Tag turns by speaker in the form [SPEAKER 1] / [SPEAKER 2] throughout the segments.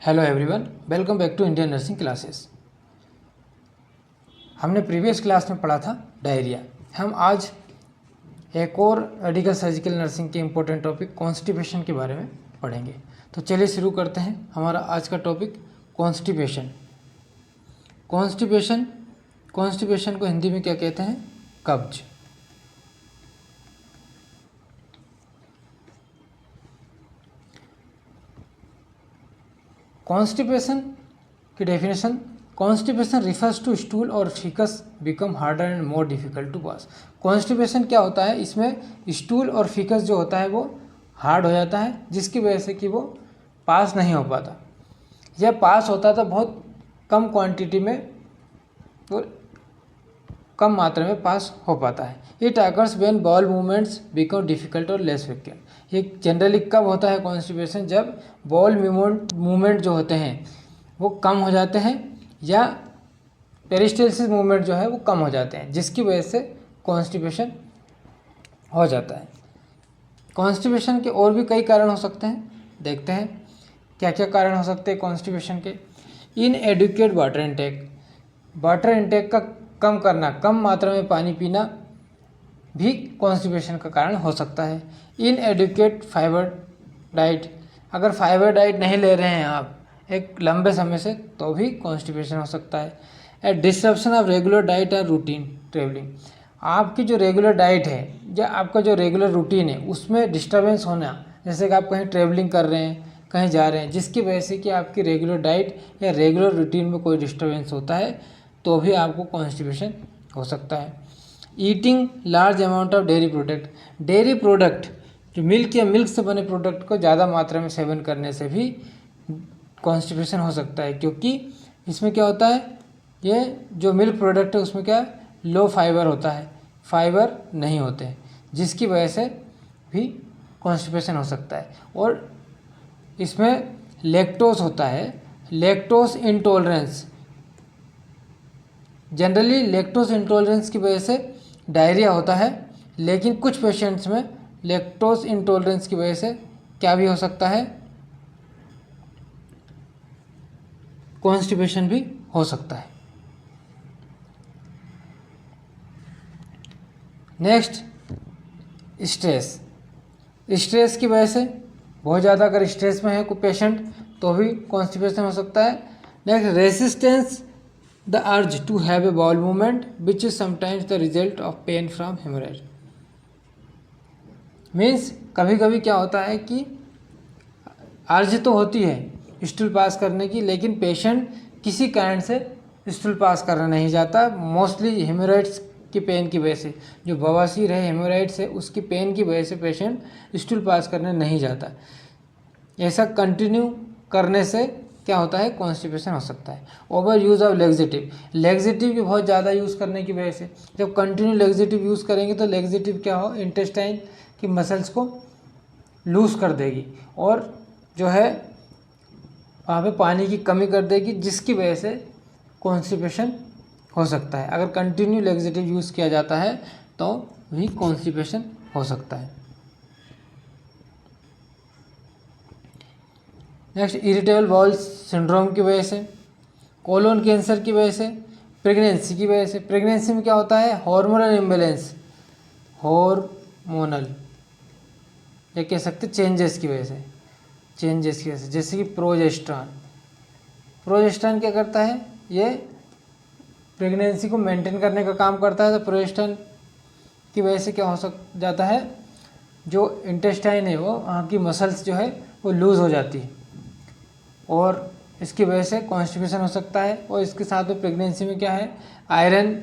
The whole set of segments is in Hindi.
[SPEAKER 1] Hello everyone, welcome back to Indian nursing classes. हमने प्रीवियस क्लास में पढ़ा था डायरिया। हम आज एक और मेडिकल सर्जिकल नर्सिंग के इम्पोर्टेंट टॉपिक कॉन्स्टिपेशन के बारे में पढ़ेंगे। तो चलिए शुरू करते हैं। हमारा आज का टॉपिक कॉन्स्टिपेशन। कॉन्स्टिपेशन कॉन्स्टिपेशन को हिंदी में क्या कहते हैं? कब्ज। कॉन्स्टिपेशन की definition: constipation refers to stool और faeces become harder and more difficult to pass. Constipation क्या होता है? इसमें स्टूल और फीकस जो होता है वो हार्ड हो जाता है, जिसकी वजह से कि वो पास नहीं हो पाता। यह पास होता तो बहुत कम क्वांटिटी में, तो कम मात्रा में पास हो पाता है। It occurs when ball movements become difficult और लेस फ्रिक्वेंट। ये जनरली कब होता है कॉन्स्टिपेशन? जब बॉल मूवमेंट जो होते हैं वो कम हो जाते हैं, या पेरिस्टल्सिस मूवमेंट जो है वो कम हो जाते हैं, जिसकी वजह से कॉन्स्टिपेशन हो जाता है। कॉन्स्टिपेशन के और भी कई कारण हो सकते हैं। देखते हैं क्या क्या कारण हो सकते हैं कॉन्स्टिपेशन के। Inadequate water intake. Water intake का कम करना, कम मात्रा में पानी पीना भी कॉन्स्टिपेशन का कारण हो सकता है। Inadequate fibre diet. अगर फाइबर डाइट नहीं ले रहे हैं आप एक लंबे समय से, तो भी कॉन्स्टिपेशन हो सकता है। ए डिस्टरप्शन ऑफ रेगुलर डाइट और रूटीन ट्रेवलिंग। आपकी जो रेगुलर डाइट है या आपका जो रेगुलर रूटीन है उसमें डिस्टरबेंस होना, जैसे कि आप कहीं ट्रेवलिंग कर रहे हैं, कहीं जा रहे हैं, जिसकी वजह से कि आपकी रेगुलर डाइट या रेगुलर रूटीन में कोई डिस्टरबेंस होता है, तो भी आपको कॉन्स्टिपेशन हो सकता है। Eating large amount of dairy product जो मिल्क या मिल्क से बने प्रोडक्ट को ज़्यादा मात्रा में सेवन करने से भी कॉन्स्टिपेशन हो सकता है, क्योंकि इसमें क्या होता है, ये जो मिल्क प्रोडक्ट है उसमें क्या लो फाइबर होता है, फाइबर नहीं होते हैं, जिसकी वजह से भी कॉन्स्टिपेशन हो सकता है। और इसमें लैक्टोज होता है, lactose intolerance. Generally lactose intolerance की वजह से डायरिया होता है, लेकिन कुछ पेशेंट्स में लैक्टोज इंटॉलरेंस की वजह से क्या भी हो सकता है, कॉन्स्टिपेशन भी हो सकता है। नेक्स्ट, स्ट्रेस की वजह से बहुत ज़्यादा अगर स्ट्रेस में है कोई पेशेंट, तो भी कॉन्स्टिपेशन हो सकता है। Next, resistance the urge to have a bowel movement which is sometimes the result of pain from haemorrhage. Means कभी कभी क्या होता है कि अर्ज तो होती है स्टूल पास करने की, लेकिन पेशेंट किसी कारण से स्टूल पास करना नहीं चाहता। मोस्टली हेमोरेड्स की पेन की वजह से, जो बवासीर है हेमोरेड्स है उसकी पेन की वजह से पेशेंट स्टूल पास करने नहीं जाता। ऐसा कंटिन्यू करने से क्या होता है, कॉन्स्टिपेशन हो सकता है। ओवर यूज़ ऑफ लेग्जेटिव की बहुत ज़्यादा यूज़ करने की वजह से, जब कंटिन्यू लेग्जेटिव यूज़ करेंगे तो लेग्जेटिव क्या हो, इंटेस्टाइन की मसल्स को लूज़ कर देगी और जो है वहाँ पे पानी की कमी कर देगी, जिसकी वजह से कॉन्स्टिपेशन हो सकता है। अगर कंटिन्यू लेग्जेटिव यूज़ किया जाता है तो भी कॉन्स्टिपेशन हो सकता है। नेक्स्ट, इरिटेबल बाउल सिंड्रोम की वजह से, कोलोन कैंसर की वजह से, प्रेगनेंसी की वजह से। प्रेगनेंसी में क्या होता है, हार्मोनल इम्बैलेंस, हार्मोनल या कह सकते चेंजेस की वजह से, जैसे कि प्रोजेस्टेरॉन क्या करता है, ये प्रेगनेंसी को मेंटेन करने का काम करता है। तो प्रोजेस्टेरॉन की वजह से क्या हो जाता है, जो इंटेस्टाइन है वो वहाँ की मसल्स जो है वो लूज़ हो जाती है और इसकी वजह से कॉन्स्टिपेशन हो सकता है। और इसके साथ में प्रेगनेंसी में क्या है, आयरन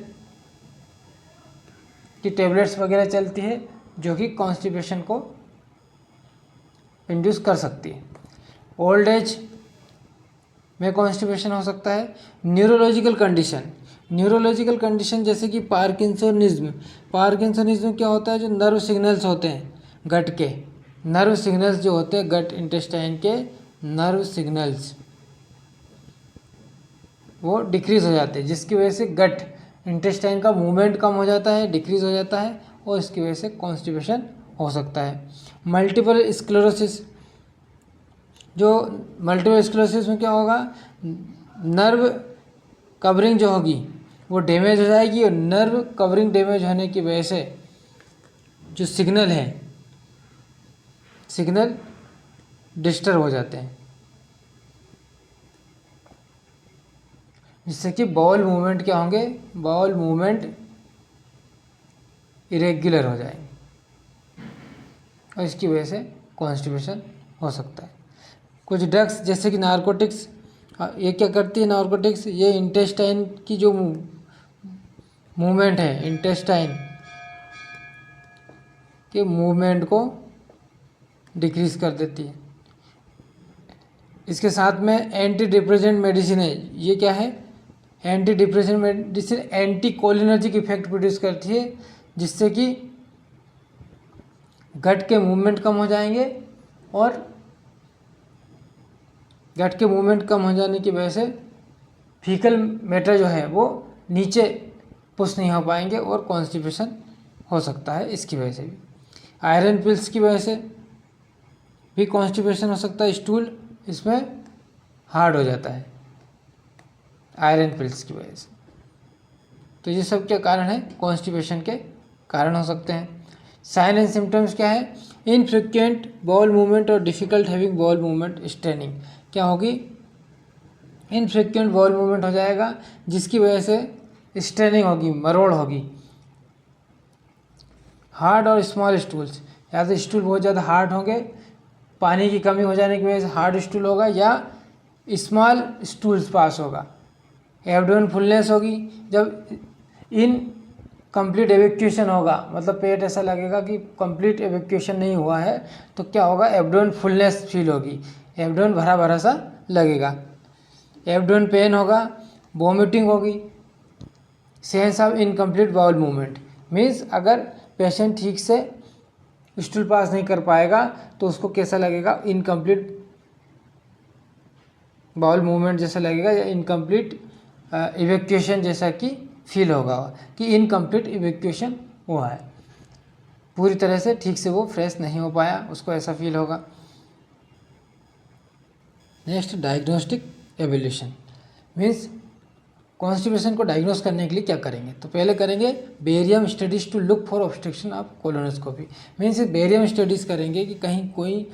[SPEAKER 1] की टेबलेट्स वगैरह चलती है जो कि कॉन्स्टिपेशन को इंड्यूस कर सकती है। ओल्ड एज में कॉन्स्टिपेशन हो सकता है। न्यूरोलॉजिकल कंडीशन जैसे कि पार्किंसोनिज्म क्या होता है, जो नर्व सिग्नल्स होते हैं गट के, नर्व सिग्नल्स जो होते हैं गट इंटेस्टाइन के नर्व सिग्नल्स वो डिक्रीज़ हो जाते हैं, जिसकी वजह से गट इंटेस्टाइन का मूवमेंट कम हो जाता है, डिक्रीज़ हो जाता है और इसकी वजह से कॉन्स्टिपेशन हो सकता है। मल्टीपल स्क्लेरोसिस जो मल्टीपल स्क्लेरोसिस में क्या होगा, नर्व कवरिंग जो होगी वो डैमेज हो जाएगी, और नर्व कवरिंग डैमेज होने की वजह से जो सिग्नल है, सिग्नल डिस्टर्ब हो जाते हैं, जिससे कि बाउल मूवमेंट क्या होंगे, बाउल मूवमेंट इरेगुलर हो जाएंगे, और इसकी वजह से कॉन्स्टिपेशन हो सकता है। कुछ ड्रग्स जैसे कि नारकोटिक्स, ये क्या करती है नारकोटिक्स, ये इंटेस्टाइन की जो मूवमेंट है, इंटेस्टाइन के मूवमेंट को डिक्रीज कर देती है। इसके साथ में एंटी डिप्रेसेंट मेडिसिन है, ये क्या है, anti depressant medicine anti cholinergic effect produce करती है, जिससे कि गट के मूवमेंट कम हो जाएंगे, और गट के मूवमेंट कम हो जाने की वजह से फीकल मैटर जो है वो नीचे पुश नहीं हो पाएंगे, और कॉन्स्टिपेशन हो सकता है इसकी वजह से भी। आयरन पिल्स की वजह से भी कॉन्स्टिपेशन हो सकता है, स्टूल इसमें हार्ड हो जाता है आयरन पिल्स की वजह से। तो ये सब क्या कारण है, कॉन्स्टिपेशन के कारण हो सकते हैं। साइन एंड सिम्टम्स क्या है, इनफ्रिक्वेंट बाउल मूवमेंट और difficult having bowel movement straining, क्या होगी, इनफ्रिक्वेंट बाउल मूवमेंट हो जाएगा, जिसकी वजह से स्ट्रेनिंग होगी, मरोड़ होगी। हार्ड और स्मॉल स्टूल्स, या तो स्टूल बहुत ज़्यादा हार्ड होंगे, पानी की कमी हो जाने की वजह से हार्ड स्टूल होगा, या स्मॉल स्टूल्स पास होगा। एब्डोमेन फुलनेस होगी, जब इन कंप्लीट एवेक्यूएशन होगा, मतलब पेट ऐसा लगेगा कि कंप्लीट एवेक्यूएशन नहीं हुआ है, तो क्या होगा, एब्डोमेन फुलनेस फील होगी, एब्डोमेन भरा भरा सा लगेगा। एब्डोमेन पेन होगा, वॉमिटिंग होगी, sense of incomplete bowel movement, means अगर पेशेंट ठीक से स्टूल पास नहीं कर पाएगा तो उसको कैसा लगेगा, इनकम्प्लीट बाउल मूवमेंट जैसा लगेगा, या इनकम्प्लीट इवैक्यूएशन जैसा कि फील होगा कि इनकम्प्लीट इवैक्यूएशन हुआ है, पूरी तरह से ठीक से वो फ्रेश नहीं हो पाया, उसको ऐसा फील होगा। Next, diagnostic evaluation, means constipation को डायग्नोस करने के लिए क्या करेंगे, तो पहले करेंगे barium studies to look for obstruction of colonoscopy, means barium studies करेंगे कि कहीं कोई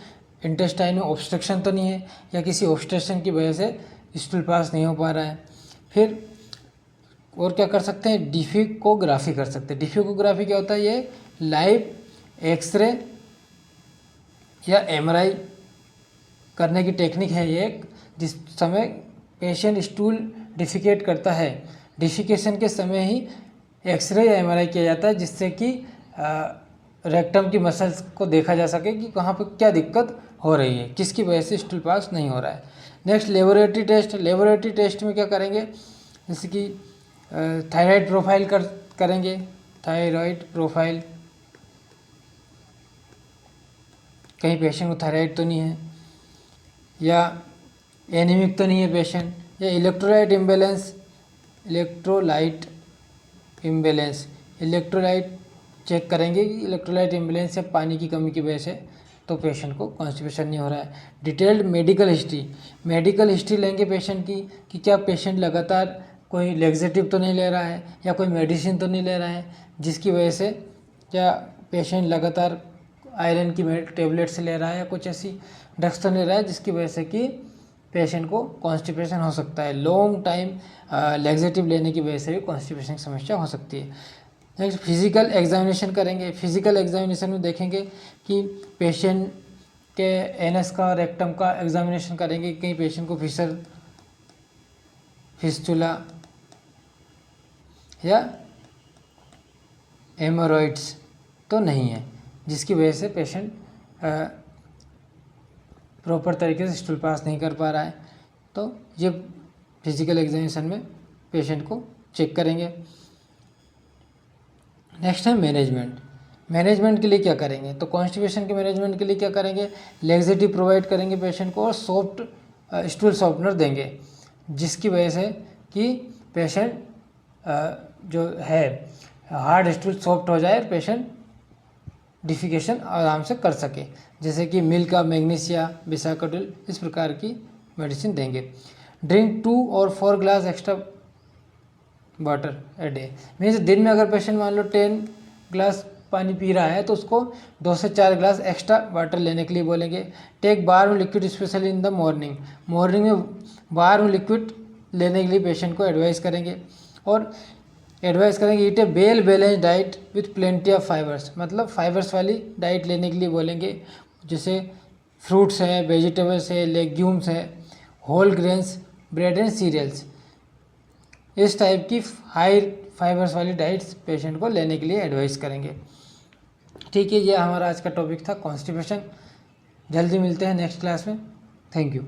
[SPEAKER 1] इंटेस्टाइन में ऑब्स्ट्रक्शन तो नहीं है, या किसी ऑब्स्ट्रक्शन की वजह से स्टूल पास नहीं हो पा रहा है। फिर और क्या कर सकते हैं, डिफिकोग्राफी कर सकते हैं। डिफिकोग्राफी क्या होता है, ये लाइव एक्सरे या एमआरआई करने की टेक्निक है ये एक, जिस समय पेशेंट स्टूल डिफिकेट करता है, डिफिकेशन के समय ही एक्सरे या एमआरआई किया जाता है, जिससे कि रेक्टम की मसल्स को देखा जा सके कि कहाँ पर क्या दिक्कत हो रही है, किसकी वजह से स्टूल पास नहीं हो रहा है। Next, laboratory test. Laboratory test में क्या करेंगे, जैसे कि थायराइड प्रोफाइल करेंगे, थायराइड प्रोफाइल, कहीं पेशेंट को थायराइड तो नहीं है, या एनीमिक तो नहीं है पेशेंट, या इलेक्ट्रोलाइट इम्बैलेंस, इलेक्ट्रोलाइट चेक करेंगे कि इलेक्ट्रोलाइट इम्बैलेंस या पानी की कमी की वजह से तो पेशेंट को कॉन्स्टिपेशन नहीं हो रहा है। डिटेल्ड मेडिकल हिस्ट्री लेंगे पेशेंट की, कि क्या पेशेंट लगातार कोई लेग्जेटिव तो नहीं ले रहा है, या कोई मेडिसिन तो नहीं ले रहा है, जिसकी वजह से क्या पेशेंट लगातार आयरन की टेबलेट्स ले रहा है, या कुछ ऐसी ड्रग्स तो नहीं रहा है जिसकी वजह से कि पेशेंट को कॉन्स्टिपेशन हो सकता है। लॉन्ग टाइम लेग्जेटिव लेने की वजह से भी कॉन्स्टिपेशन की समस्या हो सकती है। नेक्स्ट, फिजिकल एग्जामिनेशन करेंगे। फिजिकल एग्जामिनेशन में देखेंगे कि पेशेंट के एनएस का, रेक्टम का एग्जामिनेशन करेंगे, कहीं पेशेंट को फिस्टुला या हेमोरॉइड्स तो नहीं है, जिसकी वजह से पेशेंट प्रॉपर तरीके से स्टूल पास नहीं कर पा रहा है, तो ये फिजिकल एग्जामिनेशन में पेशेंट को चेक करेंगे। नेक्स्ट है मैनेजमेंट के लिए क्या करेंगे, तो कॉन्स्टिपेशन के मैनेजमेंट के लिए क्या करेंगे, लेग्जेटिव प्रोवाइड करेंगे पेशेंट को, और सॉफ्ट स्टूल सॉफ्टनर देंगे, जिसकी वजह से कि पेशेंट जो है हार्ड स्टूल सॉफ्ट हो जाए, पेशेंट डिफिकेशन आराम से कर सके, जैसे कि मिल्क का मैग्नीशिया, बिसाकोडिल, इस प्रकार की मेडिसिन देंगे। ड्रिंक 2 और 4 glass extra water a day, means दिन में अगर पेशेंट मान लो 10 ग्लास पानी पी रहा है तो उसको 2 से 4 ग्लास एक्स्ट्रा वाटर लेने के लिए बोलेंगे। Take bar liquid specially in the morning, morning में बार लिक्विड लेने के लिए पेशेंट को एडवाइस करेंगे। और एडवाइस करेंगे eat a well balance diet with plenty of fibres, मतलब फाइबर्स वाली डाइट लेने के लिए बोलेंगे, जैसे फ्रूट्स हैं, वेजिटेबल्स है, लेग्यूम्स हैं, whole grains, bread and cereals, इस टाइप की हाई फाइबर्स वाली डाइट्स पेशेंट को लेने के लिए एडवाइस करेंगे। ठीक है, ये हमारा आज का टॉपिक था कॉन्स्टिपेशन। जल्दी मिलते हैं नेक्स्ट क्लास में। Thank you.